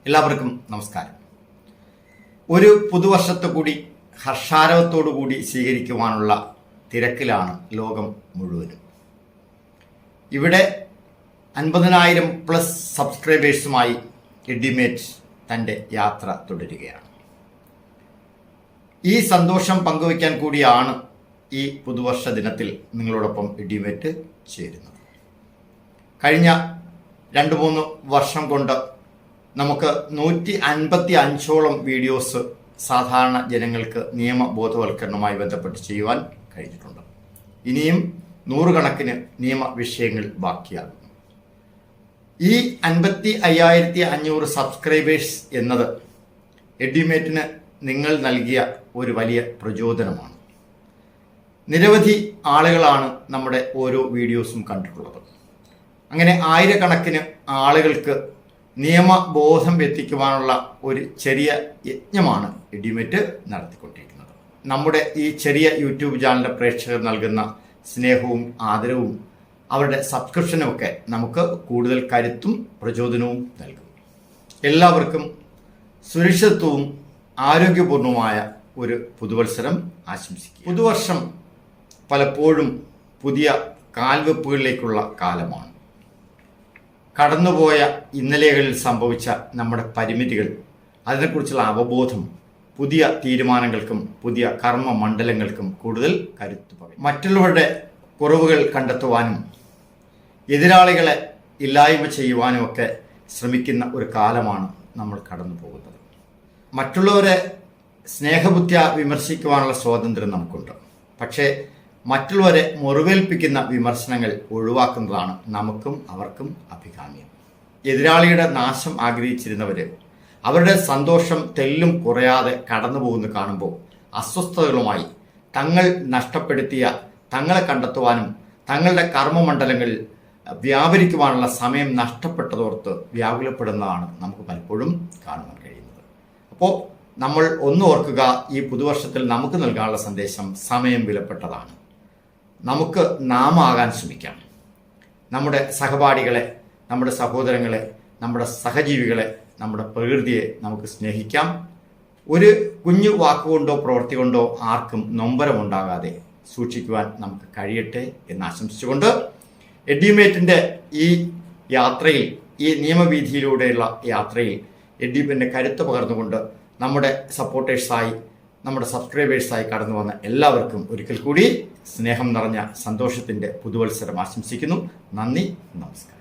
എല്ലാവർക്കും നമസ്കാരം. ഒരു പുതുവർഷത്തെ കൂടി ഹർഷാരവത്തോടു കൂടി സ്വീകരിക്കുവാനുള്ള തിരക്കിലാണ് ലോകം മുഴുവനും. ഇവിടെ 50,000+ സബ്സ്ക്രൈബേഴ്സുമായി എഡിമേറ്റ് തൻ്റെ യാത്ര തുടരുകയാണ്. ഈ സന്തോഷം പങ്കുവയ്ക്കാൻ കൂടിയാണ് ഈ പുതുവർഷ ദിനത്തിൽ നിങ്ങളോടൊപ്പം എഡിമേറ്റ് ചേരുന്നത്. കഴിഞ്ഞ 2-3 വർഷം കൊണ്ട് നമുക്ക് 155ഓളം വീഡിയോസ് സാധാരണ ജനങ്ങൾക്ക് നിയമബോധവൽക്കരണവുമായി ബന്ധപ്പെട്ട് ചെയ്യുവാൻ കഴിഞ്ഞിട്ടുണ്ട്. ഇനിയും 100 കണക്കിന് നിയമ വിഷയങ്ങൾ ബാക്കിയാകുന്നു. ഈ 55,500 സബ്സ്ക്രൈബേഴ്സ് എന്നത് എഡിമേറ്റിന് നിങ്ങൾ നൽകിയ ഒരു വലിയ പ്രചോദനമാണ്. നിരവധി ആളുകളാണ് നമ്മുടെ ഓരോ വീഡിയോസും കണ്ടിട്ടുള്ളത്. അങ്ങനെ ആയിരക്കണക്കിന് ആളുകൾക്ക് നിയമബോധം എത്തിക്കുവാനുള്ള ഒരു ചെറിയ യജ്ഞമാണ് എഡിമേറ്റ് നടത്തിക്കൊണ്ടിരിക്കുന്നത്. നമ്മുടെ ഈ ചെറിയ യൂട്യൂബ് ചാനലിലെ പ്രേക്ഷകർ നൽകുന്ന സ്നേഹവും ആദരവും അവരുടെ സബ്സ്ക്രിപ്ഷനുമൊക്കെ നമുക്ക് കൂടുതൽ കരുത്തും പ്രചോദനവും നൽകും. എല്ലാവർക്കും സുരക്ഷിതത്വവും ആരോഗ്യപൂർണവുമായ ഒരു പുതുവത്സരം ആശംസിക്കുക. പുതുവർഷം പലപ്പോഴും പുതിയ കാൽവെപ്പുകളിലേക്കുള്ള കാലമാണ്. കടന്നുപോയ ഇന്നലെകളിൽ സംഭവിച്ച നമ്മുടെ പരിമിതികൾ, അതിനെക്കുറിച്ചുള്ള അവബോധം പുതിയ തീരുമാനങ്ങൾക്കും പുതിയ കർമ്മ മണ്ഡലങ്ങൾക്കും കൂടുതൽ കരുത്തു പകരും. മറ്റുള്ളവരുടെ കുറവുകൾ കണ്ടെത്തുവാനും എതിരാളികളെ ഇല്ലായ്മ ചെയ്യുവാനും ഒക്കെ ശ്രമിക്കുന്ന ഒരു കാലമാണ് നമ്മൾ കടന്നു പോകുന്നത്. മറ്റുള്ളവരെ സ്നേഹബുദ്ധിയ വിമർശിക്കുവാനുള്ള സ്വാതന്ത്ര്യം നമുക്കുണ്ട്. പക്ഷേ മറ്റുള്ളവരെ മുറിവേൽപ്പിക്കുന്ന വിമർശനങ്ങൾ ഒഴിവാക്കുന്നതാണ് നമുക്കും അവർക്കും അഭികാമ്യം. എതിരാളിയുടെ നാശം ആഗ്രഹിച്ചിരുന്നവർ അവരുടെ സന്തോഷം തെല്ലും കുറയാതെ കടന്നു പോകുന്നു കാണുമ്പോൾ അസ്വസ്ഥതകളുമായി തങ്ങൾ നഷ്ടപ്പെടുത്തിയ തങ്ങളെ കണ്ടെത്തുവാനും തങ്ങളുടെ കർമ്മമണ്ഡലങ്ങളിൽ വ്യാപരിക്കുവാനുള്ള സമയം നഷ്ടപ്പെട്ടതോർത്ത് വ്യാകുലപ്പെടുന്നതാണ് നമുക്ക് പലപ്പോഴും കാണുവാൻ കഴിയുന്നത്. അപ്പോൾ നമ്മൾ ഒന്ന് ഓർക്കുക, ഈ പുതുവർഷത്തിൽ നമുക്ക് നൽകാനുള്ള സന്ദേശം സമയം വിലപ്പെട്ടതാണ്. നമുക്ക് നാമാകാൻ ശ്രമിക്കാം. നമ്മുടെ സഹപാഠികളെ, നമ്മുടെ സഹോദരങ്ങളെ, നമ്മുടെ സഹജീവികളെ, നമ്മുടെ പ്രകൃതിയെ നമുക്ക് സ്നേഹിക്കാം. ഒരു കുഞ്ഞു വാക്കുകൊണ്ടോ പ്രവൃത്തി കൊണ്ടോ ആർക്കും നൊമ്പരമുണ്ടാകാതെ സൂക്ഷിക്കുവാൻ നമുക്ക് കഴിയട്ടെ എന്ന് ആശംസിച്ചുകൊണ്ട് എഡിമേറ്റിൻ്റെ ഈ യാത്രയിൽ, ഈ നിയമവീഥിയിലൂടെയുള്ള യാത്രയിൽ എഡിമേറ്റിൻ്റെ കരുത്ത് പകർന്നുകൊണ്ട് നമ്മുടെ സപ്പോർട്ടേഴ്സായി, നമ്മുടെ സബ്സ്ക്രൈബേഴ്സായി കടന്നു വന്ന എല്ലാവർക്കും ഒരിക്കൽ കൂടി സ്നേഹം നിറഞ്ഞ സന്തോഷത്തിൻ്റെ പുതുവത്സരം ആശംസിക്കുന്നു. നന്ദി, നമസ്കാരം.